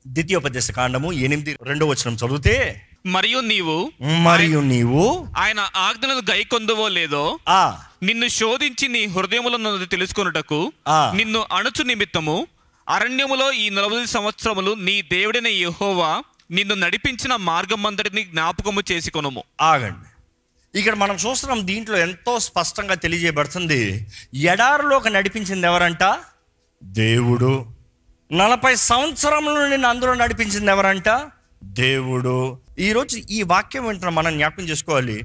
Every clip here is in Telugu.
ద్వితీయోపదేశ కాండము 8:2 చదివితే, మరియు నీవు ఆయన ఆజ్ఞలను గైకొందువో లేదో నిన్ను శోధించి నీ హృదయములను తెలుసుకొనుటకు నిన్ను అణుచు నిమిత్తము అరణ్యములో ఈ 40 సంవత్సరములు నీ దేవుడైన యెహోవా నిన్ను నడిపించిన మార్గమంతటిని జ్ఞాపకము చేసుకొనుము. ఆగండి, ఇక్కడ మనం చూస్తున్నాం, దీంట్లో ఎంతో స్పష్టంగా తెలియజేయబడుతుంది. ఎడారిలోకి నడిపించింది ఎవరంట? దేవుడు. 40 సంవత్సరముల నుండి అందులో నడిపించింది ఎవరంట? దేవుడు. ఈరోజు ఈ వాక్యం వెంటనే మనం జ్ఞాపకం చేసుకోవాలి.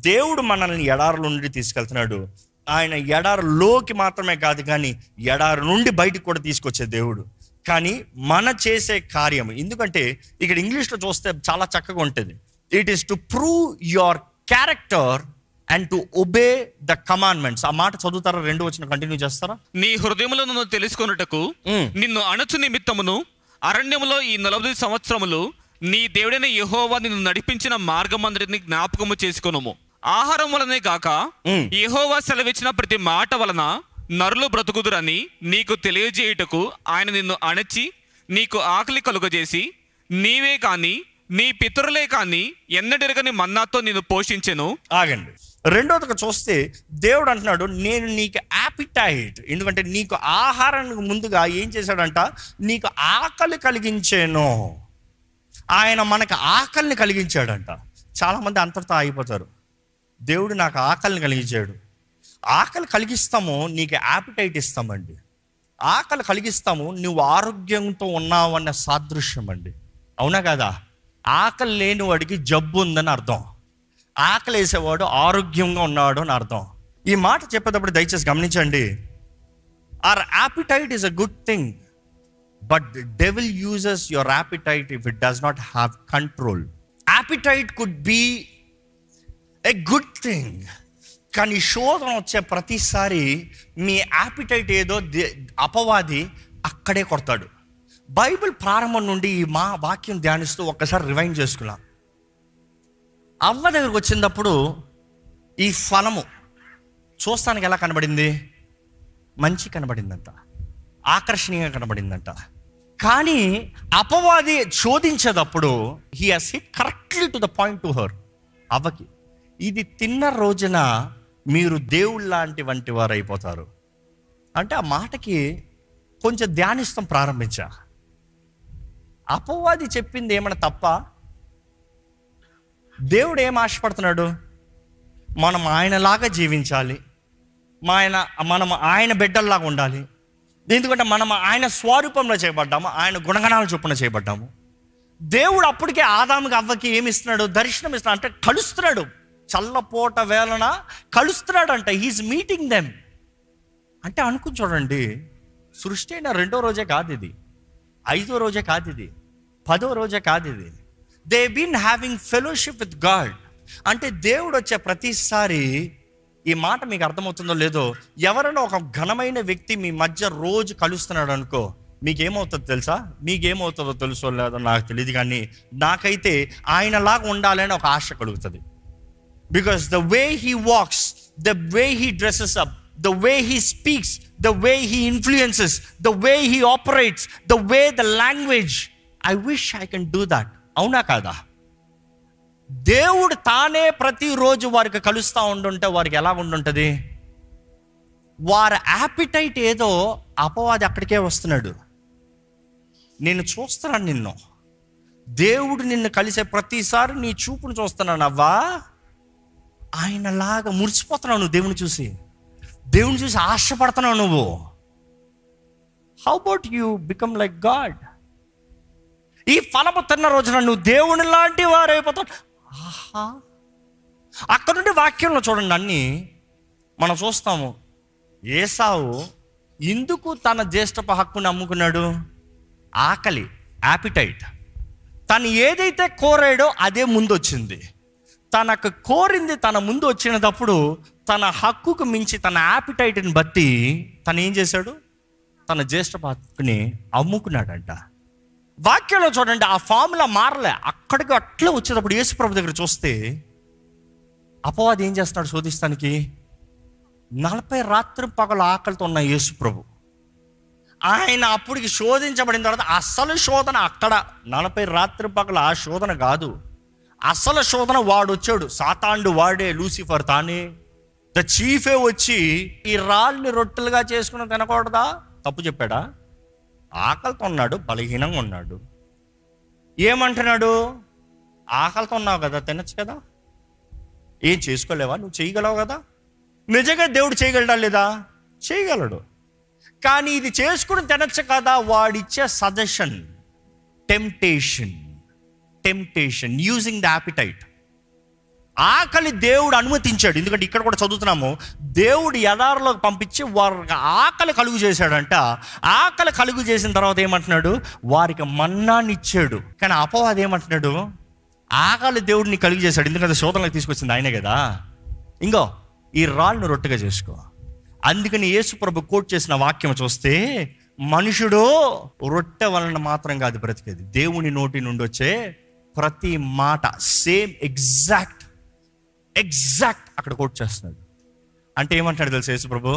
దేవుడు మనల్ని ఎడారుల నుండి తీసుకెళ్తున్నాడు. ఆయన ఎడారిలోకి మాత్రమే కాదు, కానీ ఎడారి నుండి బయటకు కూడా తీసుకొచ్చే దేవుడు. కానీ మన చేసే కార్యం, ఎందుకంటే ఇక్కడ ఇంగ్లీష్లో చూస్తే చాలా చక్కగా ఉంటుంది. It is to prove your character and to obey the commandments. ఆ మాట చదువుతారా? 2 వచనం కంటిన్యూ చేస్తారా? నీ హృదయములను తెలుసుకొనుటకు నిన్ను అణుచు నిమిత్తమును అరణ్యములో ఈ 40 సంవత్సరములు నీ దేవుడైన యెహోవా నిన్ను నడిపించిన మార్గమంతటిని జ్ఞాపకము చేసుకొనుము. ఆహారం వలనే గాక యెహోవా సెలవిచ్చిన ప్రతి మాట వలన నరులు బ్రతుకుదురని నీకు తెలియజేయుటకు ఆయన నిన్ను అణచి నీకు ఆకలి కలుగజేసి నీవే కాని నీ పితరులే కాని ఎన్నడెరగని మన్నాతో నిన్ను పోషించెను. ఆగండి, రెండోదిగా చూస్తే దేవుడు అంటున్నాడు, నేను నీకు యాపిటైట్, ఎందుకంటే నీకు ఆహారానికి ముందుగా ఏం చేశాడంట? నీకు ఆకలి కలిగించాను. ఆయన మనకు ఆకలిని కలిగించాడంట. చాలామంది అంతటితో ఆగిపోతారు. దేవుడు నాకు ఆకలిని కలిగించాడు. ఆకలి కలిగిస్తాము, నీకు యాపిటైట్ ఇస్తామండి. ఆకలి కలిగిస్తాము, నువ్వు ఆరోగ్యంతో ఉన్నావు అన్న సాదృశ్యం అండి. అవునా కదా? ఆకలి లేని వాడికి జబ్బు ఉందని అర్థం. ఆకలి వేసేవాడు ఆరోగ్యంగా ఉన్నాడు అని అర్థం. ఈ మాట చెప్పేటప్పుడు దయచేసి గమనించండి. Our appetite is a good thing, but the devil uses your appetite if it does not have control. Appetite could be a good thing, కానీ శోధన వచ్చే ప్రతిసారి మీ యాపిటైట్ ఏదో అపవాది అక్కడే కొడతాడు. బైబిల్ ప్రారంభం నుండి ఈ మా వాక్యం ధ్యానిస్తూ ఒక్కసారి రివైండ్ చేసుకున్నాం. అవ్వ దగ్గరకు వచ్చినప్పుడు ఈ ఫలము చూస్తానికి ఎలా కనబడింది? మంచి కనబడిందంట, ఆకర్షణీయంగా కనబడిందంట. కానీ అపవాది శోధించేటప్పుడు he has hit correctly to the point to her. అవ్వకి ఇది తిన్న రోజున మీరు దేవుళ్ళ లాంటి వంటి వారు అయిపోతారు అంటే, ఆ మాటకి కొంచెం ధ్యానిస్తాం ప్రారంభించా. అపవాది చెప్పింది ఏమైనా తప్ప? దేవుడు ఏం ఆశపడుతున్నాడు? మనం ఆయనలాగా జీవించాలి, మనం ఆయన బిడ్డల్లాగా ఉండాలి. ఎందుకంటే మనం ఆయన స్వరూపంలో చేయబడ్డాము, ఆయన గుణగణాల చొప్పున చేయబడ్డాము. దేవుడు అప్పటికే ఆదాముకి అవ్వకి ఏమి ఇస్తున్నాడు? దర్శనం ఇస్తున్నాడు. అంటే కలుస్తున్నాడు, చల్లపోట వేళన కలుస్తున్నాడు అంట. He is meeting them. అంటే అనుకుని చూడండి, సృష్టి అయిన 2వ రోజే కాదు ఇది, 5వ రోజే కాదు ఇది, 10వ రోజే కాదు ఇది. They been having fellowship with God. అంటే దేవుడు వచ్చే ప్రతిసారి, ఈ మాట మీకు అర్థమవుతుందో లేదో, ఎవరైనా ఒక ఘనమైన వ్యక్తి మీ మధ్య రోజు కలుస్తున్నాడు అనుకో, మీకేమవుతుందో తెలుసా? మీకేమవుతుందో తెలుసో లేదో నాకు తెలియదు, కానీ నాకైతే ఆయనలాగా ఉండాలని ఒక ఆశ కలుగుతుంది. Because the way he walks, the way he dresses up, the way he speaks, the way he influences, the way he operates, the way the language, I wish I can do that. అవునా కాదా? దేవుడు తానే ప్రతిరోజు వారికి కలుస్తూ ఉండుంటే వారికి ఎలా ఉండుంటుంది? వారి యాపిటైట్ ఏదో, అపవాది అక్కడికే వస్తున్నాడు. నేను చూస్తున్నాను నిన్ను, దేవుడు నిన్ను కలిసే ప్రతిసారి నీ చూపును చూస్తున్నాను. అవ్వా, ఆయనలాగా మురిసిపోతున్నావు నువ్వు. దేవుని చూసి ఆశపడుతున్నావు నువ్వు. How about you become like God? ఈ ఫలము తిన్న రోజున నువ్వు దేవుని లాంటి వారైపోతావు. ఆహా, అక్కడ నుండి వాక్యంలో చూడండి, అన్నీ మనం చూస్తాము. ఏసావు ఎందుకు తన జ్యేష్ఠపు హక్కుని అమ్ముకున్నాడు? ఆకలి, యాపిటైట్. తను ఏదైతే కోరాడో అదే ముందు వచ్చింది. తనకు కోరింది తన ముందు వచ్చినప్పుడు తన హక్కుకు మించి, తన యాపిటైట్ని బట్టి తను ఏం చేశాడు? తన జ్యేష్ఠపు హక్కుని అమ్ముకున్నాడంట. వాక్యంలో చూడండి, ఆ ఫార్ములా మారలే. అక్కడికి అట్లే వచ్చేటప్పుడు యేసుప్రభు దగ్గర చూస్తే అపవాది ఏం చేస్తున్నాడు శోధిస్తానికి? 40 రాత్రి పగలు ఆకలితో ఉన్న యేసుప్రభు ఆయన అప్పటికి శోధించబడిన తర్వాత అసలు శోధన అక్కడ 40 రాత్రి పగల ఆ శోధన కాదు. అసలు శోధన వాడు వచ్చాడు, సాతానుడు వాడే, లూసిఫర్ తానే, ద చీఫే వచ్చి ఈ రాళ్ళని రొట్టెలుగా చేసుకుని తినకూడదా? తప్పు చెప్పాడా? ఆకలితో ఉన్నాడు, బలహీనంగా ఉన్నాడు. ఏమంటున్నాడు? ఆకలితో ఉన్నావు కదా, తినచ్చు కదా, ఏం చేసుకోలేవా, నువ్వు చేయగలవు కదా. నిజంగా దేవుడు చేయగలడా లేదా? చేయగలడు. కానీ ఇది చేసుకుని తినచ్చు కదా. వాడిచ్చే suggestion temptation using the appetite. ఆకలి దేవుడు అనుమతించాడు. ఎందుకంటే ఇక్కడ కూడా చదువుతున్నాము, దేవుడు ఎడారిలోకి పంపించి వారికి ఆకలి కలుగు చేశాడంట. ఆకలి కలుగు చేసిన తర్వాత ఏమంటున్నాడు? వారికి మన్నాన్ని ఇచ్చాడు. కానీ అపవాది ఏమంటున్నాడు? ఆకలి దేవుడిని కలుగు చేశాడు, ఎందుకంటే శోధనలకు తీసుకొచ్చింది ఆయనే కదా. ఇంకో ఈ రాళ్ళను రొట్టెగా చేసుకో. అందుకని యేసు ప్రభు కోట్ చేసిన వాక్యం చూస్తే, మనుషుడు రొట్టె వలన మాత్రం కాదు బ్రతికేది, దేవుని నోటి నుండి వచ్చే ప్రతి మాట. సేమ్ ఎగ్జాక్ట్ అక్కడ కోట్ చేస్తున్నాడు. అంటే ఏమంటాడు తెలుసా యేసు ప్రభు?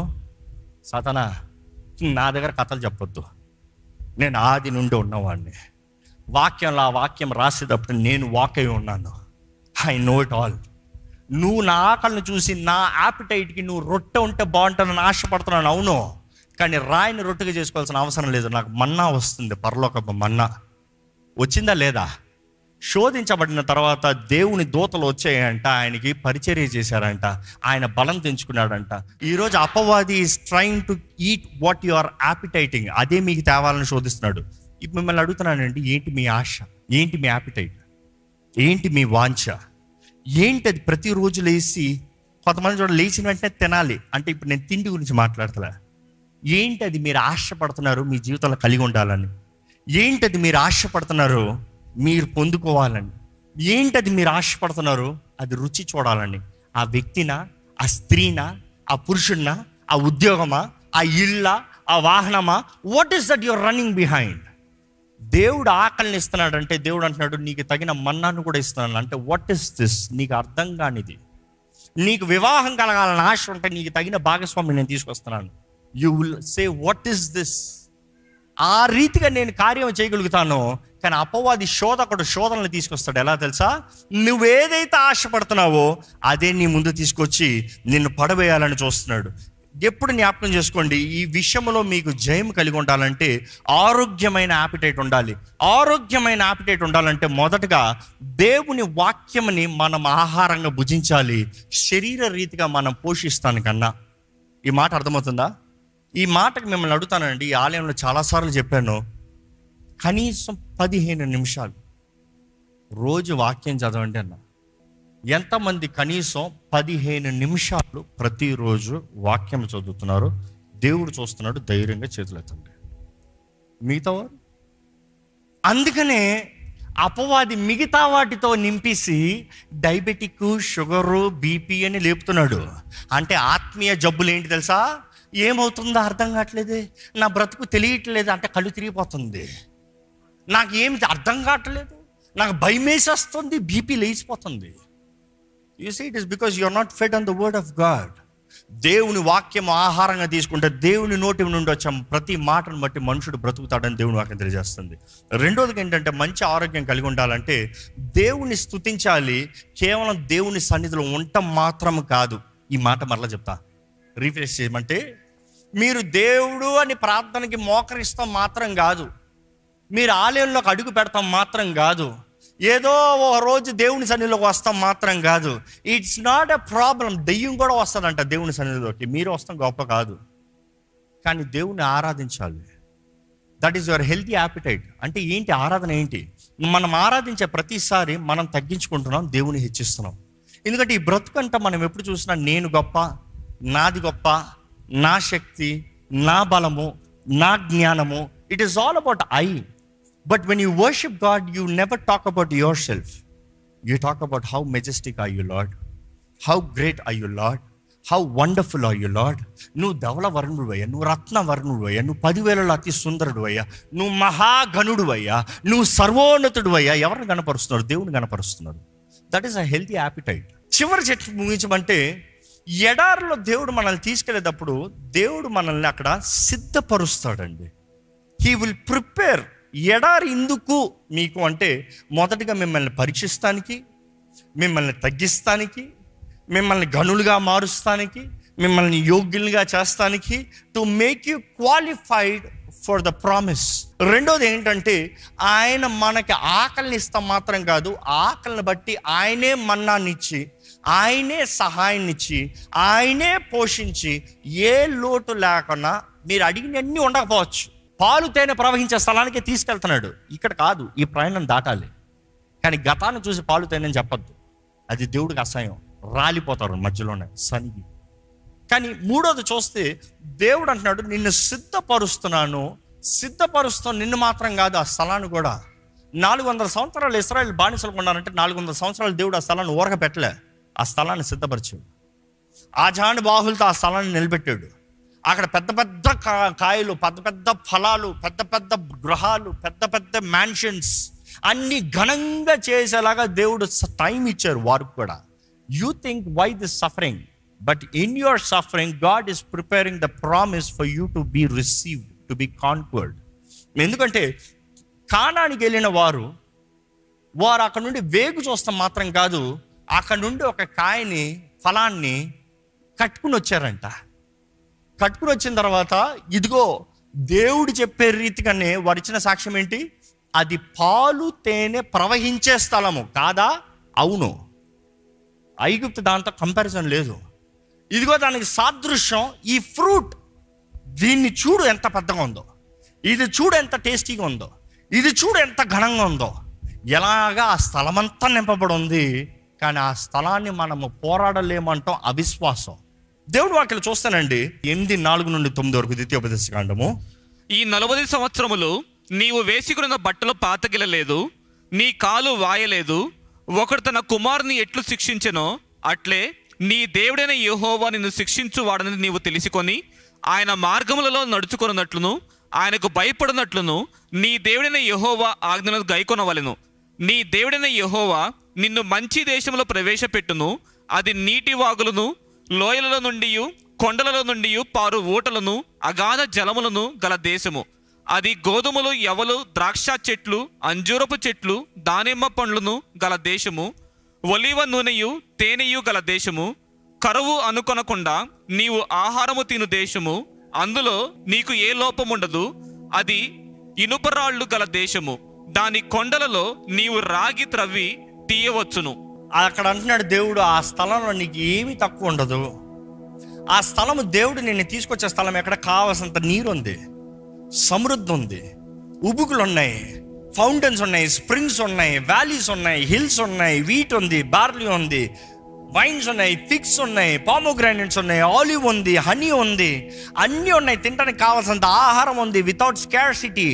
సాతానా, నా దగ్గర కథలు చెప్పొద్దు, నేను ఆది నుండి ఉన్నవాడిని. వాక్యంలో ఆ వాక్యం రాసేటప్పుడు నేను వాక్ అయి ఉన్నాను. I know it all. నువ్వు నా ఆకలిని చూసి నా యాపిటైట్కి నువ్వు రొట్టె ఉంటే బాగుంటుందని ఆశపడుతున్నాను, అవును. కానీ రాయిని రొట్టెగా చేసుకోవాల్సిన అవసరం లేదు. నాకు మన్నా వస్తుంది, పరలోకపు మన్నా వచ్చిందా లేదా? శోధించబడిన తర్వాత దేవుని దూతలు వచ్చాయంట, ఆయనకి పరిచర్య చేశారంట, ఆయన బలం తెంచుకున్నాడంట. ఈరోజు అపవాది is trying to eat what you are appetiting. అదే మీకు తేవాలని శోధిస్తున్నాడు. ఇప్పుడు మిమ్మల్ని అడుగుతున్నానండి, ఏంటి మీ ఆశ? ఏంటి మీ యాపిటైట్? ఏంటి మీ వాంఛ? ఏంటి అది? ప్రతిరోజు లేచి, కొంతమంది చూడ లేచిన వెంటనే తినాలి అంటే, ఇప్పుడు నేను తిండి గురించి మాట్లాడతలే. ఏంటి అది మీరు ఆశపడుతున్నారు మీ జీవితంలో కలిగి ఉండాలని? ఏంటది మీరు ఆశపడుతున్నారు మీరు పొందుకోవాలని? ఏంటది మీరు ఆశపడుతున్నారు అది రుచి చూడాలని? ఆ వ్యక్తినా, ఆ స్త్రీనా, ఆ పురుషుడినా, ఆ ఉద్యోగమా, ఆ ఇళ్ళ, ఆ వాహనమా? What is that your running behind? దేవుడు ఆకలిని ఇస్తున్నాడంటే దేవుడు అంటున్నాడు నీకు తగిన మన్నాను కూడా ఇస్తున్నాను. అంటే వాట్ ఈస్ దిస్? నీకు అర్థం కానిది. నీకు వివాహం కలగాలని ఆశ ఉంటే నీకు తగిన భాగస్వామిని నేను తీసుకొస్తున్నాను. You will say what is this? ఆ రీతిగా నేను కార్యం చేయగలుగుతాను. కానీ అపవాది శోధకుడు శోధనలు తీసుకొస్తాడు. ఎలా తెలుసా? నువ్వేదైతే ఆశపడుతున్నావో అదే నీ ముందు తీసుకొచ్చి నిన్ను పడవేయాలని చూస్తున్నాడు. ఎప్పుడు జ్ఞాపకం చేసుకోండి, ఈ విషయంలో మీకు జయం కలిగి ఉండాలంటే ఆరోగ్యమైన యాపిటైట్ ఉండాలి. ఆరోగ్యమైన యాపిటైట్ ఉండాలంటే మొదటగా దేవుని వాక్యముని మనం ఆహారంగా భుజించాలి, శరీర రీతిగా మనం పోషిస్తాను కన్నా. ఈ మాట అర్థమవుతుందా? ఈ మాటకు మిమ్మల్ని అడుగుతానండి. ఈ ఆలయంలో చాలాసార్లు చెప్పాను, కనీసం 15 నిమిషాలు రోజు వాక్యం చదవండి అన్న. ఎంతమంది కనీసం 15 నిమిషాలు ప్రతిరోజు వాక్యం చదువుతున్నారు? దేవుడు చూస్తున్నాడు, ధైర్యంగా చేతులు ఎత్తండి. మిగతా వారు అందుకనే అపవాది మిగతా వాటితో నింపేసి డయాబెటిక్, షుగరు, బీపీ అని లేపుతున్నాడు. అంటే ఆత్మీయ జబ్బులు ఏంటి తెలుసా? ఏమవుతుందో అర్థం కావట్లేదే, నా బ్రతుకు తెలియట్లేదు, అంటే కళ్ళు తిరిగిపోతుంది, నాకు ఏమి అర్థం కావట్లేదు, నాకు భయం వేసేస్తుంది, BP లేచిపోతుంది. You see, it is because you are not fed on the word of God. దేవుని వాక్యం ఆహారంగా తీసుకుంటే దేవుని నోటి నుండి వచ్చే ప్రతి మాటను బట్టి మనుషుడు బ్రతుకుతాడని దేవుని వాక్యం తెలియజేస్తుంది. రెండోదిగా ఏంటంటే, మంచి ఆరోగ్యం కలిగి ఉండాలంటే దేవుని స్తుతించాలి. కేవలం దేవుని సన్నిధిలో ఉండటం మాత్రం కాదు. ఈ మాట మరలా చెప్తా, రీఫ్రెష్ చేయమంటే, మీరు దేవుడు అని ప్రార్థనకి మోకరిస్తాం మాత్రం కాదు, మీరు ఆలయంలోకి అడుగు పెడతాం మాత్రం కాదు, ఏదో ఓ రోజు దేవుని సన్నిధిలోకి వస్తాం మాత్రం కాదు. It's not a problem. దెయ్యం కూడా వస్తుందంట దేవుని సన్నిధిలోకి, మీరు వస్తాం గొప్ప కాదు. కానీ దేవుని ఆరాధించాలి. That is your healthy appetite. అంటే ఏంటి ఆరాధన? ఏంటి? మనం ఆరాధించే ప్రతిసారి మనం తగ్గించుకుంటున్నాం, దేవుని హెచ్చిస్తున్నాం. ఎందుకంటే ఈ బ్రతుకంట మనం ఎప్పుడు చూసినా నేను గొప్ప, నాది గొప్ప, నా శక్తి, నా బలము, నా జ్ఞానము. It is all about I. But when you worship God, you never talk about yourself. You talk about how majestic are you, Lord? How great are you, Lord? How wonderful are you, Lord? నువ్వు ధవళ వర్ణుడు అయ్యా, నువ్వు రత్న వర్ణుడు అయ్యా, నువ్వు 10,000లో అతి సుందరుడు అయ్యా, నువ్వు మహాగణుడు అయ్యా, నువ్వు సర్వోన్నతుడు అయ్యా. ఎవరిని కనపరుస్తున్నారు? దేవుని కనపరుస్తున్నారు. That is a healthy appetite. చివరి చెట్టు ముగించమంటే, ఎడారిలో దేవుడు మనల్ని తీసుకెళ్ళేటప్పుడు దేవుడు మనల్ని అక్కడ సిద్ధపరుస్తాడండి. He will prepare. ఎడారి ఎందుకు మీకు అంటే, మొదటిగా మిమ్మల్ని పరీక్షిస్తానికి, మిమ్మల్ని తగ్గిస్తానికి, మిమ్మల్ని గనులుగా మారుస్తానికి, మిమ్మల్ని యోగ్యులుగా చేస్తానికి, to make you qualified for the promise. రెండోది ఏంటంటే, ఆయన మనకి ఆకలిని ఇస్తాం మాత్రం కాదు, ఆకలిని బట్టి ఆయనే మన్నాన్నిచ్చి, ఆయనే సహాయాన్నిచ్చి, ఆయనే పోషించి, ఏ లోటు లేకుండా మీరు అడిగినన్నీ ఉండకపోవచ్చు. పాలు తేనె ప్రవహించే స్థలానికే తీసుకెళ్తున్నాడు. ఇక్కడ కాదు, ఈ ప్రయాణం దాటాలి. కానీ గతాన్ని చూసి పాలు తేనె అని చెప్పొద్దు, అది దేవుడికి అసహ్యం, రాలిపోతారు మధ్యలోనే సనిగి. కానీ మూడోది చూస్తే దేవుడు అంటున్నాడు, నిన్ను సిద్ధపరుస్తున్నాను. నిన్ను మాత్రం కాదు, ఆ స్థలాన్ని కూడా. 400 సంవత్సరాలు ఇశ్రాయేల్ బానిసలు కొన్నారంటే 400 సంవత్సరాలు దేవుడు ఆ స్థలాన్ని ఊరక పెట్టలే, ఆ స్థలాన్ని సిద్ధపరిచాడు. ఆ జాండి బాహులతో ఆ స్థలాన్ని నిలబెట్టాడు. అక్కడ పెద్ద పెద్ద కాయలు, పెద్ద పెద్ద ఫలాలు, పెద్ద పెద్ద గృహాలు, పెద్ద పెద్ద మ్యాన్షన్స్ అన్ని ఘనంగా చేసేలాగా దేవుడు టైం ఇచ్చారు వారికి కూడా. You think why this suffering, but in your suffering God is preparing the promise for you to be received, to be conquered. ఎందుకంటే కానానికి వెళ్ళిన వారు అక్కడ నుండి వేగు చూస్తాం మాత్రం కాదు, అక్కడ నుండి ఒక కాయని, ఫలాన్ని కట్టుకుని వచ్చారంట. కట్టుకుని వచ్చిన తర్వాత ఇదిగో దేవుడు చెప్పే రీతిగానే వారు ఇచ్చిన సాక్ష్యం ఏంటి? అది పాలు తేనె ప్రవహించే స్థలము కాదా? అవును. ఐగుప్తు దాంతో కంపారిజన్ లేదు. ఇదిగో దానికి సాదృశ్యం ఈ ఫ్రూట్. దీన్ని చూడు ఎంత పెద్దగా ఉందో, ఇది చూడు ఎంత టేస్టీగా ఉందో, ఇది చూడు ఎంత ఘనంగా ఉందో. ఎలాగా ఆ స్థలమంతా నింపబడి ఉంది, కానీ ఆ స్థలాన్ని మనము పోరాడలేమంటాం, అవిశ్వాసం. దేవుడు వాక్యం చూస్తానండి, 8:4-9 వరకు ద్వితీయోపదేశకాండము. ఈ 40 సంవత్సరములు నీవు వేసుకున్న బట్టలు పాతగిలలేదు, నీ కాలు వాయలేదు. ఒకడు తన కుమారుని ఎట్లు శిక్షించెనో అట్లే నీ దేవుడైన యెహోవా నిన్ను శిక్షించువాడని నీవు తెలుసుకొని ఆయన మార్గములలో నడుచుకొనున్నట్లును ఆయనకు భయపడినట్లును నీ దేవుడైన యెహోవా ఆజ్ఞలను గైకొనవలెను. నీ దేవుడైన యెహోవా నిన్ను మంచి దేశంలో ప్రవేశపెట్టును. అది నీటి వాగులను, లోయలలో నుండి, కొండలలో నుండి పారు ఊటలను, అగాధ జలములను గల దేశము. అది గోధుమలు, యవలు, ద్రాక్ష చెట్లు, అంజూరపు చెట్లు, దానిమ్మ పండ్లను గల దేశము. ఒలీవ నూనెయు తేనెయు గల దేశము. కరువు అనుకొనకుండా నీవు ఆహారము తిను దేశము. అందులో నీకు ఏ లోపముండదు. అది ఇనుపరాళ్ళు గల దేశము. దాని కొండలలో నీవు రాగి త్రవ్వి తీయవచ్చును. అక్కడ అంటున్నాడు దేవుడు, ఆ స్థలంలో నీకు ఏమీ తక్కువ ఉండదు. ఆ స్థలము దేవుడు నిన్ను తీసుకొచ్చే స్థలం. ఎక్కడ కావాల్సినంత నీరు ఉంది, సమృద్ధి ఉంది, ఉబుకులు ఉన్నాయి, ఫౌంటైన్స్ ఉన్నాయి, స్ప్రింగ్స్ ఉన్నాయి, వ్యాలీస్ ఉన్నాయి, హిల్స్ ఉన్నాయి, వీట్ ఉంది, బార్లీ ఉంది, వైన్స్ ఉన్నాయి, ఫిగ్స్ ఉన్నాయి, పామోగ్రానైట్స్ ఉన్నాయి, ఆలివ్ ఉంది, హనీ ఉంది, అన్నీ ఉన్నాయి. తినడానికి కావాల్సినంత ఆహారం ఉంది, వితౌట్ స్కార్సిటీ,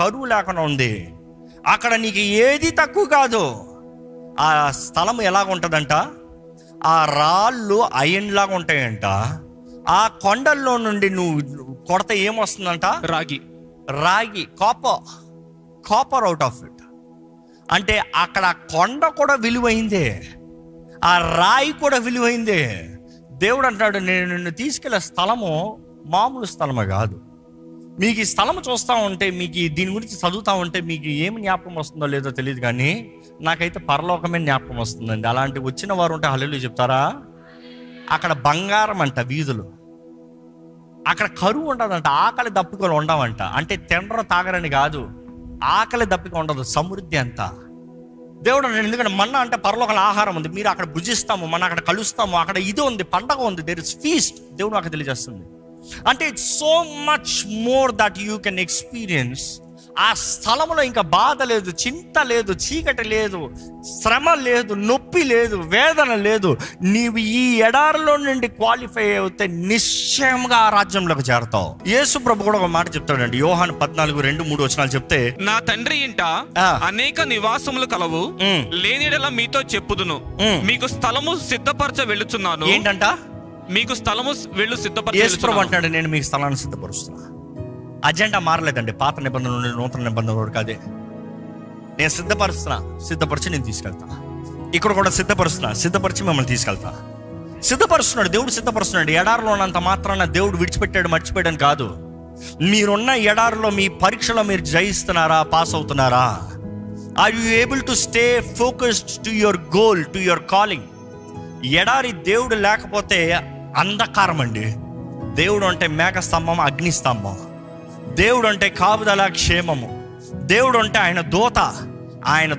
కరువు లేకుండా ఉంది. అక్కడ నీకు ఏది తక్కువ కాదు. ఆ స్థలం ఎలాగ ఉంటుందంట, ఆ రాళ్ళు ఐరన్ లాగా ఉంటాయంట. ఆ కొండల్లో నుండి నువ్వు కొడత ఏమొస్తుందంట? రాగి కాపర్ అవుట్ ఆఫ్ ఇట్. అంటే అక్కడ కొండ కూడా విలువైందే, ఆ రాయి కూడా విలువైందే. దేవుడు అంటాడు, నేను నిన్ను తీసుకెళ్ళే స్థలము మామూలు స్థలమే కాదు. మీకు ఈ స్థలం చూస్తూ ఉంటే, మీకు దీని గురించి చదువుతూ ఉంటే మీకు ఏమి జ్ఞాపకం వస్తుందో లేదో తెలియదు, కానీ నాకైతే పరలోకమే జ్ఞాపకం వస్తుందండి. అలాంటి వచ్చిన వారు ఉంటే హల్లెలూయా చెప్తారా? అక్కడ బంగారం అంట వీధులు, అక్కడ కరువు ఉండదంట, ఆకలి దప్పికలు ఉండవంట. అంటే తినరు తాగరని కాదు, ఆకలి దప్పిక ఉండదు, సమృద్ధి అంతా. దేవుడు అన్నాడు, ఎందుకంటే మన్నా అంటే పరలోకంలో ఆహారం ఉంది, మీరు అక్కడ భుజిస్తాము, మనం అక్కడ కలుస్తాము, అక్కడ ఇది ఉంది, పండగ ఉంది, దేర్ ఇస్ ఫీస్ట్. దేవుడు అక్కడ తెలియజేస్తుంది. అంటే it's so much more that you can experience. ఆ స్థలంలో ఇంకా బాధ లేదు, చింత లేదు, చీకటి లేదు, శ్రమ లేదు, నొప్పి లేదు, వేదన లేదు. నీవు ఈ ఎడారిలో నుండి క్వాలిఫై అవుతే నిశ్చయంగా ఆ రాజ్యంలోకి చేరతావు. యేసు ప్రభు కూడా ఒక మాట చెప్తాడండి, యోహాను 14:2-3 చెప్తే, నా తండ్రి ఇంట అనేక నివాసములు కలవు, లేనిడల మీతో చెప్పుదును, మీకు స్థలము సిద్ధపరచ వెళ్ళుచున్నాను. ఏంటంట? మీకు స్థలము వెళ్ళు సిద్ధపరచ. యేసు ప్రభు అంటాడు, నేను మీకు స్థలాన్ని సిద్ధపరుస్తున్నా. అజెండా మారలేదండి, పాత నిబంధన నుండి నూతన నిబంధన వరకు అదే. నేను సిద్ధపరిచి నేను తీసుకెళ్తా. ఇక్కడ కూడా సిద్ధపరిచి మిమ్మల్ని తీసుకెళ్తా. సిద్ధపరుస్తున్నాడు దేవుడు, సిద్ధపరుస్తున్నాడు. ఎడారిలో ఉన్నంత మాత్రాన దేవుడు విడిచిపెట్టాడు, మర్చిపోయాడని కాదు. మీరున్న ఎడారిలో మీ పరీక్షలో మీరు జయిస్తున్నారా, పాస్ అవుతున్నారా? Are you able to stay focused to your goal, to your calling? ఎడారి దేవుడు లేకపోతే అంధకారం అండి. దేవుడు అంటే మేఘస్తంభం, అగ్నిస్తంభం. దేవుడు అంటే కాపుదల, క్షేమము. దేవుడు అంటే ఆయన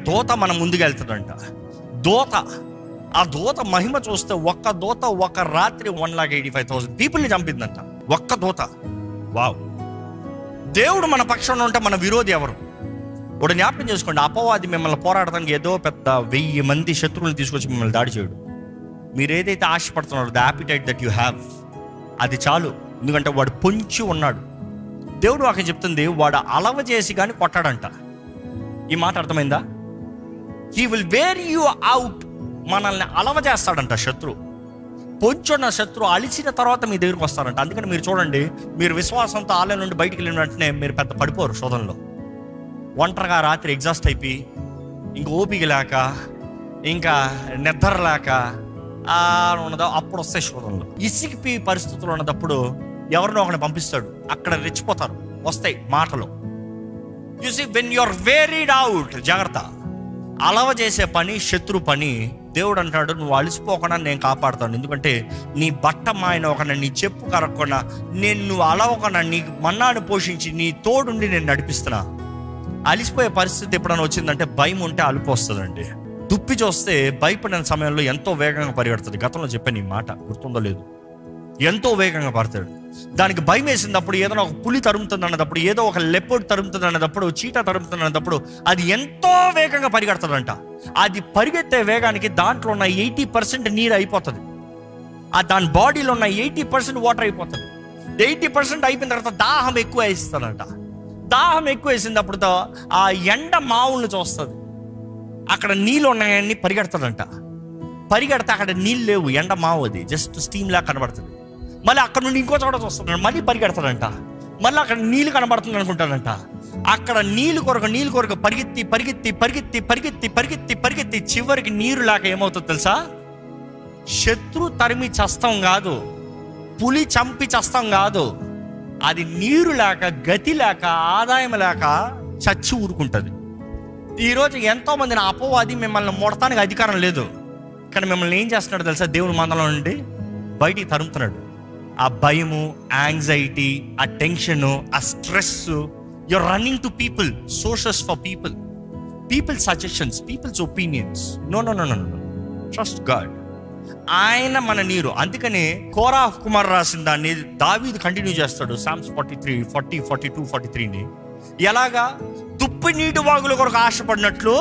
దూత మన ముందుకు వెళ్తుందంట. దూత, ఆ దూత మహిమ చూస్తే ఒక్క దూత ఒక రాత్రి 1,85,000 పీపుల్ని చంపిందంట. ఒక్క దూత. వావ్! దేవుడు మన పక్షంలో ఉంటే మన విరోధి ఎవరు? ఇప్పుడు జ్ఞాపకం చేసుకోండి, అపవాది మిమ్మల్ని పోరాడటానికి ఏదో పెద్ద 1000 మంది శత్రువులను తీసుకొచ్చి మిమ్మల్ని దాడి చేయడు. మీరు ఏదైతే ఆశపడుతున్నారో, the appetite that you have, అది చాలు. ఎందుకంటే వాడు పొంచి ఉన్నాడు. దేవుడు వాకి చెప్తుంది, వాడు అలవ చేసి కానీ కొట్టాడంట. ఈ మాట అర్థమైందా? He will where you out. మనల్ని అలవ చేస్తాడంట శత్రు. పొంచున్న శత్రు అలిచిన తర్వాత మీ దగ్గరికి వస్తారంట. అందుకని మీరు చూడండి, మీరు విశ్వాసంతో ఆలయం నుండి బయటికి వెళ్ళిన వెంటనే మీరు పెద్ద పడిపోరు శోధనలో. ఒంటరిగా రాత్రి ఎగ్జాస్ట్ అయిపోయి, ఇంక ఓపిక లేక, ఇంకా నిద్ర లేక ఉన్నదో అప్పుడు వస్తాయి శోధనలు. ఇసిగిపి పరిస్థితులు ఉన్నప్పుడు ఎవరినో ఒకరిని పంపిస్తాడు, అక్కడ రెచ్చిపోతారు, వస్తాయి మాటలు. You see, when you are wearied out, జాగ్రత్త. అలవ చేసే పని శత్రు పని. దేవుడు అంటాడు, నువ్వు అలసిపోకుండా నేను కాపాడుతాను. ఎందుకంటే నీ బట్ట మాయన ఒకనా, నీ చెప్పు కరగకుండా, నువ్వు అలవకుండా నీ మన్నాను పోషించి నీ తోడుండి నేను నడిపిస్తున్నా. అలిసిపోయే పరిస్థితి ఎప్పుడైనా వచ్చిందంటే భయం ఉంటే అలుపు వస్తుందండి. దుప్పి చూస్తే భయపడిన సమయంలో ఎంతో వేగంగా పరిగెడుతుంది. గతంలో చెప్పాను ఈ మాట, గుర్తుందో లేదు. ఎంతో వేగంగా పడతాడు. దానికి భయం వేసినప్పుడు, ఏదైనా ఒక పులి తరుముతుంది అన్నప్పుడు, ఏదో ఒక లెపర్డ్ తరుముతుంది అన్నప్పుడు, చీట తరుముతుంది అన్నప్పుడు అది ఎంతో వేగంగా పరిగెడుతుందంట. అది పరిగెత్తే వేగానికి దాంట్లో ఉన్న 80% నీరు అయిపోతుంది. దాని బాడీలో ఉన్న 80% వాటర్ అయిపోతుంది. 80% అయిపోయిన తర్వాత దాహం ఎక్కువ వేస్తుందంట. దాహం ఎక్కువ వేసినప్పుడు ఆ ఎండ మావులను చూస్తుంది. అక్కడ నీళ్ళు ఉన్నాయని పరిగెడతాడంట. పరిగెడితే అక్కడ నీళ్ళు లేవు, ఎండ మావు, అది జస్ట్ స్టీమ్ లాగా కనబడుతుంది. మళ్ళీ అక్కడ నుండి ఇంకో చోట చూస్తాడు, మళ్ళీ పరిగెడతాడంట. మళ్ళీ అక్కడ నీళ్ళు కనబడుతుంది అనుకుంటాడంట. అక్కడ నీళ్ళు కొరకు పరిగెత్తి చివరికి నీరు లేక ఏమవుతుంది తెలుసా? శత్రు తరిమి చస్తాం కాదు, పులి చంపి చస్తాం కాదు, అది నీరు లేక, గతి లేక, ఆదాయం లేక చచ్చి ఊరుకుంటుంది. ఈరోజు ఎంతో మంది నా అపవాది మిమ్మల్ని మొడతానికి అధికారం లేదు, కానీ మిమ్మల్ని ఏం చేస్తున్నాడు తెలుసా? దేవుని మందలో నుండి బయటికి తరుముతున్నాడు. ఆ భయము, యాంగ్జైటీ, ఆ టెన్షను, ఆ stress, you are running to people, sources for people suggestions, people's opinions. No, trust God. ఆయన మన నీరు. అందుకనే కోరాహ్ కుమార్ రాసిన దాన్ని దావీదు కంటిన్యూ చేస్తాడు. సామ్స్ 43, 40, 42, 43ని. ఎలాగా? దుప్పి నీటి వాగుల కొరకు ఆశపడినట్లు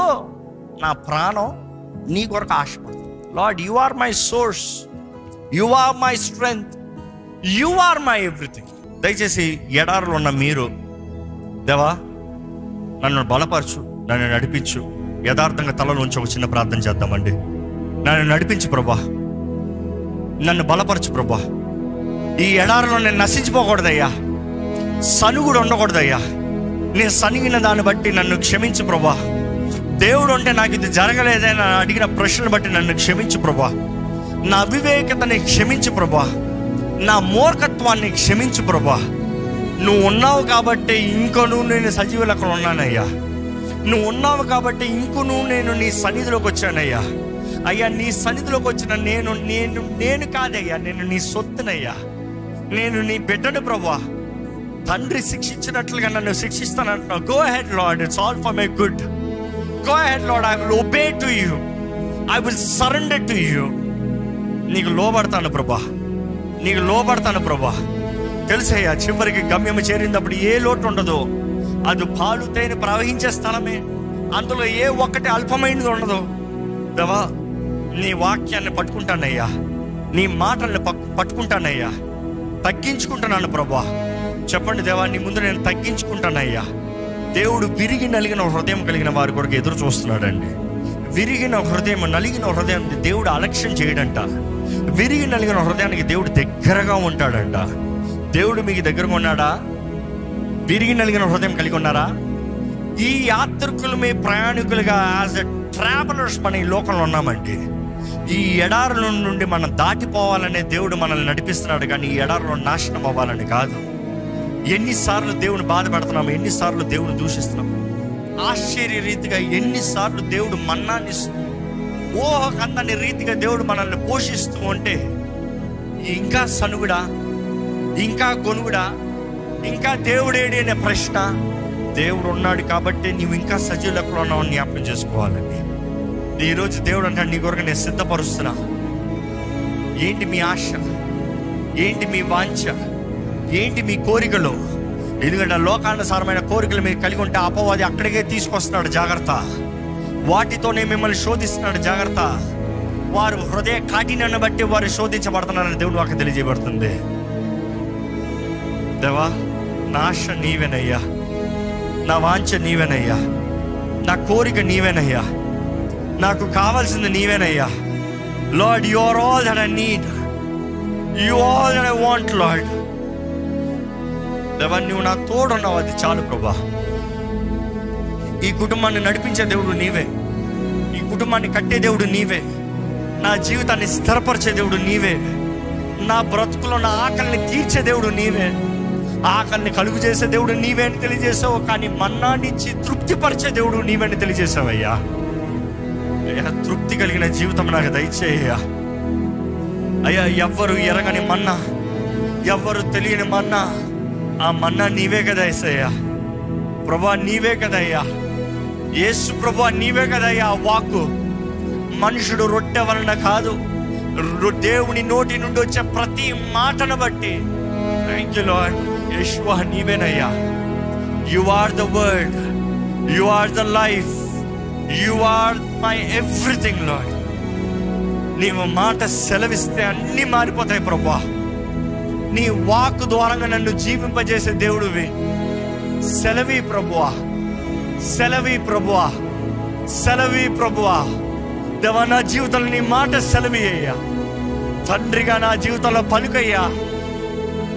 నా ప్రాణం నీ కొరకు ఆశపడుతుంది. Lord, you are my source, you are my strength, you are my everything. దయచేసి ఎడారులో ఉన్న మీరు, దేవా నన్ను బలపరచు, నన్ను నడిపించు. యథార్థంగా తలలోంచి ఒక చిన్న ప్రార్థన చేద్దామండి. నన్ను నడిపించు ప్రభా, నన్ను బలపరచు ప్రభా. ఈ ఎడారిలో నేను నశించిపోకూడదయ్యా, సనుగుడు ఉండకూడదయ్యా. నేను సనిగిన దాన్ని బట్టి నన్ను క్షమించు ప్రభా. దేవుడు అంటే నాకు ఇది జరగలేదని అడిగిన ప్రశ్నలు బట్టి నన్ను క్షమించు ప్రభా. నా అవివేకతని క్షమించు ప్రభా, నా మూర్ఖత్వాన్ని క్షమించు ప్రభా. నువ్వు ఉన్నావు కాబట్టి ఇంకొను నేను సజీవ లెక్కలో ఉన్నానయ్యా. నువ్వు ఉన్నావు కాబట్టి ఇంకొను నేను నీ సన్నిధిలోకి వచ్చానయ్యా. అయ్యా, నీ సన్నిధిలోకి వచ్చిన నేను కాదయ్యా, నేను నీ సొత్తునయ్యా. నేను నీ బిడ్డను ప్రభా. తండ్రి శిక్షించినట్లుగా నన్ను శిక్షిస్తానంటున్నావు. Go ahead Lord, it's all for my good. Go ahead Lord, I will obey to you, I will surrender to you. నీకు లోబడతాను ప్రభా, నీకు లోబడతాను ప్రభా. తెలుసయ్యా, చివరికి గమ్యం చేరినప్పుడు ఏ లోటు ఉండదు. అది పాలు తేనె ప్రవహించే స్థలమే, అందులో ఏ ఒక్కటి అల్పమైనది ఉండదు. దేవా, నీ వాక్యాన్ని పట్టుకుంటానయ్యా, నీ మాటల్ని పట్టుకుంటానయ్యా. తగ్గించుకుంటున్నాను ప్రభా. చెప్పండి దేవా, నీ ముందు నేను తగ్గించుకుంటానయ్యా. దేవుడు విరిగి నలిగిన హృదయం కలిగిన వారి కొరకు ఎదురు చూస్తున్నాడండి. విరిగిన హృదయం, నలిగిన హృదయం దేవుడు అలక్ష్యం చేయడంట. విరిగి నలిగిన హృదయానికి దేవుడు దగ్గరగా ఉంటాడంట. దేవుడు మీకు దగ్గరగా ఉన్నాడా? విరిగి నలిగిన హృదయం కలిగి ఉన్నారా? ఈ యాత్రికులు, మీ ప్రయాణికులుగా యాజ్ ఎ ట్రావెలర్స్ మన ఈ లోకంలో ఉన్నామండి. ఈ ఎడారుల నుండి మనం దాటిపోవాలనే దేవుడు మనల్ని నడిపిస్తున్నాడు, కానీ ఈ ఎడారిలో నాశనం అవ్వాలని కాదు. ఎన్నిసార్లు దేవుని బాధ పెడుతున్నాము, ఎన్నిసార్లు దేవుని దూషిస్తున్నాము. ఆశ్చర్య రీతిగా ఎన్నిసార్లు దేవుడు మన్నాన్ని ఇస్తూ, ఊహకందని రీతిగా దేవుడు మనల్ని పోషిస్తూ ఉంటే ఇంకా సనుగుడా, ఇంకా గొనుగుడా, ఇంకా దేవుడేడి అనే ప్రశ్న. దేవుడు ఉన్నాడు కాబట్టి నీవు ఇంకా సజీవులకు ఉన్నావు జ్ఞాపకం చేసుకోవాలండి. ఈరోజు దేవుడు అంటాడు, నీ కొరకు నేను సిద్ధపరుస్తున్నా. ఏంటి మీ ఆశ, ఏంటి మీ వాంఛ, ఏంటి మీ కోరికలు? ఎందుకంటే లోకానుసారమైన కోరికలు మీరు కలిగి ఉంటే అపవాది అక్కడికే తీసుకొస్తున్నాడు, జాగ్రత్త. వాటితోనే మిమ్మల్ని శోధిస్తున్నాడు, జాగ్రత్త. వారు హృదయ కాఠిన్యాన్ని బట్టి వారు శోధించబడుతున్నారని దేవుడు వాకి తెలియజేయబడుతుంది. దేవా, నా ఆశ నీవేనయ్యా, నా వాంఛ నీవేనయ్యా, నా కోరిక నీవేనయ్యా, నాకు కావాల్సింది నీవేనయ్యా. Lord, you are all that I need, you all that I want Lord. దేవా, నువ్వు నా తోడున్నావు, అది చాలు ప్రభా. ఈ కుటుంబాన్ని నడిపించే దేవుడు నీవే, ఈ కుటుంబాన్ని కట్టే దేవుడు నీవే, నా జీవితాన్ని స్థిరపరిచే దేవుడు నీవే, నా బ్రతుకులో నా ఆకలిని తీర్చే దేవుడు నీవే, ఆకలిని కలుగు చేసే దేవుడు నీవే అని తెలియజేసావు. కానీ మన్నాన్నిచ్చి తృప్తిపరిచే దేవుడు నీవే అని తెలియజేసావయ్యా. అయ్యా, తృప్తి కలిగిన జీవితం నాకు దయచేయ్యా. అయ్యా, ఎవ్వరు ఎరగని మన్నా, ఎవ్వరు తెలియని మన్నా, ఆ మన్నా నీవే కదా యేసయ్యా. ప్రభా, నీవే కదయ్యా. యేసు ప్రభా, నీవే కదయ్యా. వాక్కు మనుషుడు రొట్టె వలన కాదు, దేవుని నోటి నుండి వచ్చే ప్రతి మాటను బట్టి. Thank you Lord. యేషువా, నీవేనయ్యా. You are the word, you are the life, you are my everything Lord. నీవు మాట సెలవిస్తే అన్నీ మారిపోతాయి ప్రభా. నీ వాక్ ద్వారంగా నన్ను జీవింపజేసే దేవుడివి. సెలవి ప్రభువా, సెలవి ప్రభువా, సెలవి ప్రభువా. దేవా, నా జీవితంలో నీ మాట సెలవి అయ్యా. తండ్రిగా నా జీవితంలో పలుకయ్యా.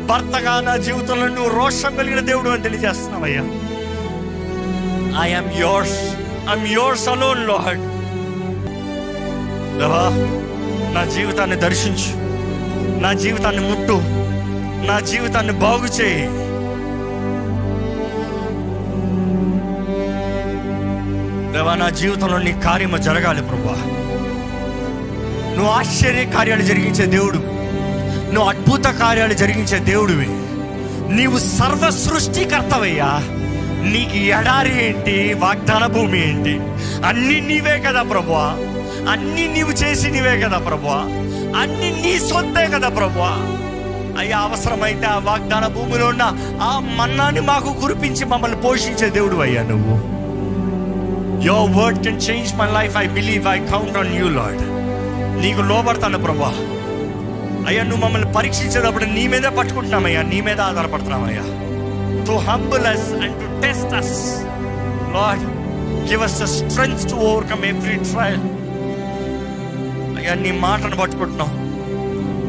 భర్తగా నా జీవితంలో నువ్వు రోషం కలిగిన దేవుడు అని తెలియజేస్తున్నావయ్యా. I'm yours, I'm yours alone Lord. దేవా, నా జీవితాన్ని దర్శించు, నా జీవితాన్ని ముట్టు, నా జీవితాన్ని బాగు చేయి. దేవా, నా జీవితంలో నీ కార్యము జరగాలి ప్రభా. నువ్వు ఆశ్చర్య కార్యాలు జరిగించే దేవుడు, నువ్వు అద్భుత కార్యాలు జరిగించే దేవుడివి. నీవు సర్వ సృష్టికర్తవయ్యా. నీకు ఎడారి ఏంటి, వాగ్దాన భూమి ఏంటి, అన్నీ నీవే కదా ప్రభువా. అన్నీ నీవు చేసి నీవే కదా ప్రభువా. అన్నీ నీ సొంతే కదా ప్రభువా. అయ్యా, అవసరమైతే ఆ వాగ్దాన భూమిలో ఉన్న ఆ మన్నాన్ని మాకు కురిపించి మమ్మల్ని పోషించే దేవుడు అయ్యా నువ్వు. Your word can change my life. I believe, I count on you Lord. నీకు లోబడతాను ప్రభా. అయ్యా, నువ్వు మమ్మల్ని పరీక్షించేటప్పుడు నీ మీదే పట్టుకుంటున్నామయ్యా, నీ మీద ఆధారపడుతున్నామయ్యా. To humble us and to test us Lord, give us the strength to overcome every trial. అయ్యా, నీ మాటను పట్టుకుంటున్నాం,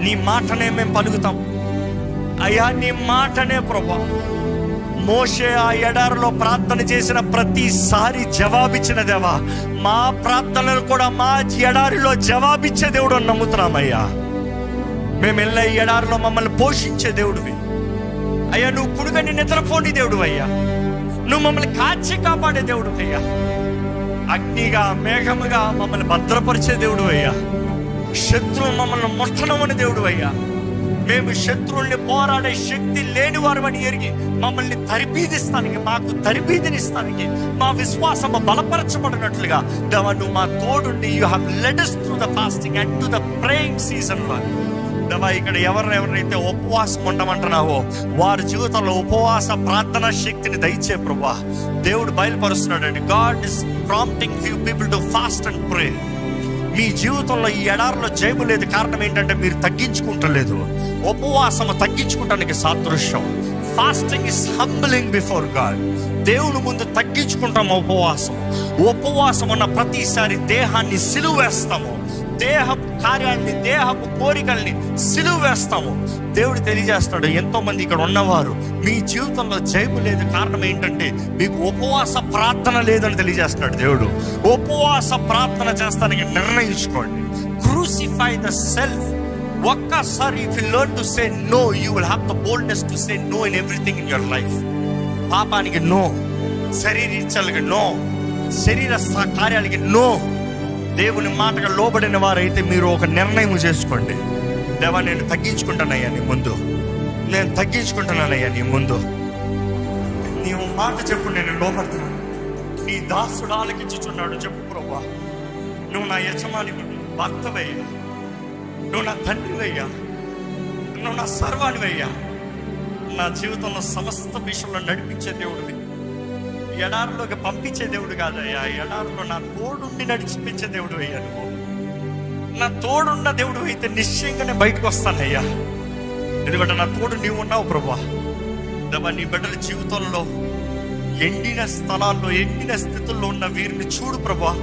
నీ మాటనే మేము పలుకుతాం అయ్యా. నీ మాటనే ప్రభా. మోషే ఆ ఎడారిలో ప్రార్థన చేసిన ప్రతిసారి జవాబిచ్చిన దేవా, మా ప్రార్థనలు కూడా మా ఎడారిలో జవాబిచ్చే దేవుడు అని నమ్ముతున్నామయ్యా. మేము వెళ్ళే ఎడారిలో మమ్మల్ని పోషించే దేవుడివి అయ్యా. నువ్వు కుడుగని నిద్రపోని దేవుడు అయ్యా. నువ్వు మమ్మల్ని కాచి కాపాడే దేవుడు అయ్యా. అగ్నిగా మేఘముగా మమ్మల్ని భద్రపరిచే దేవుడు అయ్యా. శత్రువు మమ్మల్ని ముట్టనమని దేవుడు అయ్యా. మేము శత్రువుల్ని పోరాడే శక్తి లేని వారమని ఎరిగి మమ్మల్ని తరిబీదిస్తానికి, మాకు తరిబీదినిస్తానికి, మా విశ్వాసము బలపరచబడినట్లుగా దేవా, నువ్వు మా తోడుండి you have led us through the fasting and to the praying season Lord. దేవా, ఇక్కడ ఎవరినైతే ఉపవాసం ఉండమంటున్నావో వారి జీవితంలో ఉపవాస ప్రార్థనా శక్తిని దయచే ప్రభా. దేవుడు బయలుపరుస్తున్నాడండి. God is prompting few people to fast and pray. మీ జీవితంలో ఈ ఎడారిలో జయము లేదు. కారణం ఏంటంటే మీరు తగ్గించుకుంటలేదు. ఉపవాసం తగ్గించుకోవడానికి సాదృశ్యం. Fasting is humbling before God. దేవుని ముందు తగ్గించుకుంటాము. ఉపవాసం ఉన్న ప్రతిసారి దేహాన్ని సిలువ వేస్తాము, దేహపు కార్యాన్ని, దేహపు కోరికల్ని సిలువ వేస్తాము. దేవుడు తెలియజేస్తాడు, ఎంతో మంది ఇక్కడ ఉన్నవారు మీ జీవితంలో జయము లేదు. కారణం ఏంటంటే మీకు ఉపవాస ప్రార్థన లేదని తెలియజేస్తున్నాడు దేవుడు. ఉపవాస ప్రార్థన చేస్తానికి నిర్ణయించుకోండి. క్రూసిఫై ద సెల్ఫ్ ఒక్కసారి if you learn to say no, you will have the boldness to say no in everything in your life. పాపానికి నో, శరీరీచ్ఛలకి నో, శరీర కార్యాలకి నో. దేవుని మాటగా లోబడిన వారైతే మీరు ఒక నిర్ణయం చేసుకోండి. దేవా, నేను తగ్గించుకుంటానయ్యా నీ ముందు, నేను తగ్గించుకుంటున్నానయ్యా నీ ముందు. నీవు మాట చెప్పు, నేను లోబడుతున్నాను. నీ దాసుడు ఆలకించుచున్నాడు చెప్పు ప్రభువా. నువ్వు నా యజమాని, భర్తవయ్యా, నువ్వు నా తండ్రివయ్యా, నువ్వు నా సర్వానివయ్యా. నా జీవితంలో సమస్త విషయంలో నడిపించే దేవుడివి. ఎడారిలోకి పంపించే దేవుడు కాదయ్యా, ఎడారిలో నా తోడుండి నడిపించే దేవుడు అయ్యా. నువ్వు నా తోడున్న దేవుడు అయితే నిశ్చయంగానే బయటకు వస్తానయ్యా. ఎందుకంటే నా తోడు నీవు ఉన్నావు ప్రభువా. దేవా, నీ బిడ్డల జీవితంలో ఎండిన స్థలాల్లో, ఎండిన స్థితుల్లో ఉన్న వీరిని చూడు ప్రభువా.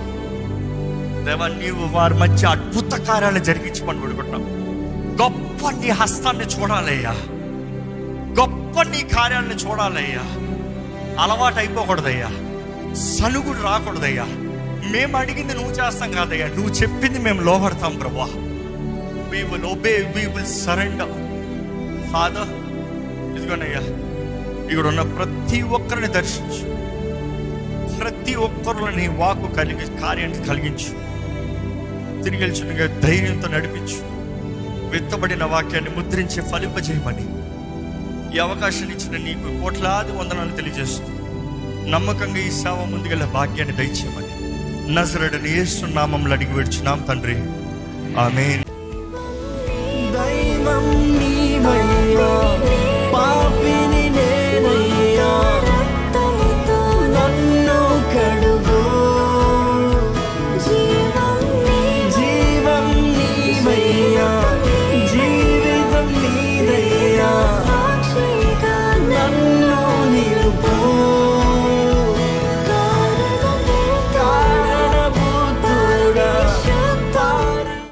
దేవా, నీవు వారి మధ్య అద్భుత కార్యాలు జరిగించమని వేడుకుంటున్నావు. గొప్ప నీ హస్తాన్ని చూడాలయ్యా, గొప్ప నీ కార్యాలను చూడాలయ్యా. అలవాటు అయిపోకూడదయ్యా, సనుగుడు రాకూడదయ్యా. మేము అడిగింది నువ్వు చేస్తాం కాదయ్యా, నువ్వు చెప్పింది మేము లోబడతాం ప్రభువా. we will obey, we will surrender. Father, ఇదిగోనయ్యా, ఇక్కడ ఉన్న ప్రతి ఒక్కరిని దర్శించు, ప్రతి ఒక్కరిలో నీ వాక్కు కార్యాన్ని కలిగించు, తిరిగి వెళ్ళుచున్నగా ధైర్యంతో నడిపించు. విత్తబడిన వాక్యాన్ని ముద్రించి ఫలింపజేయమని ఈ అవకాశాన్ని ఇచ్చిన నీకు కోట్లాది వందనాలు తెలియజేస్తూ, నమ్మకంగా ఈ సేవ ముందుకెళ్ళే భాగ్యాన్ని దయచేయమని నజరేయుడైన యేసు నామములో అడిగి వేడుచున్నాం తండ్రి, ఆమేన్.